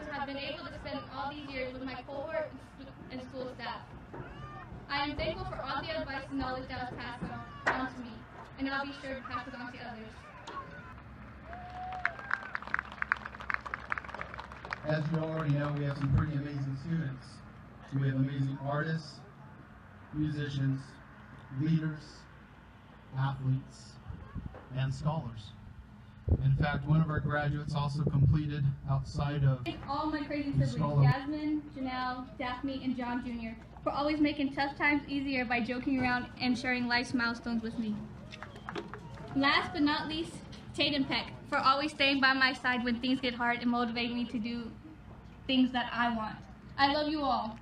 to have been able to spend all these years with my cohort and school staff. I am thankful for all the advice and knowledge that was passed on to me, and I'll be sure to pass it on to others. As you already know, we have some pretty amazing students. We have amazing artists, musicians, leaders, athletes, and scholars. In fact, one of our graduates also completed outside of Thank all my crazy siblings, Jasmine, Janelle, Daphne, and John Jr., for always making tough times easier by joking around and sharing life's milestones with me. Last but not least, Tate and Peck, for always staying by my side when things get hard and motivating me to do things that I want. I love you all.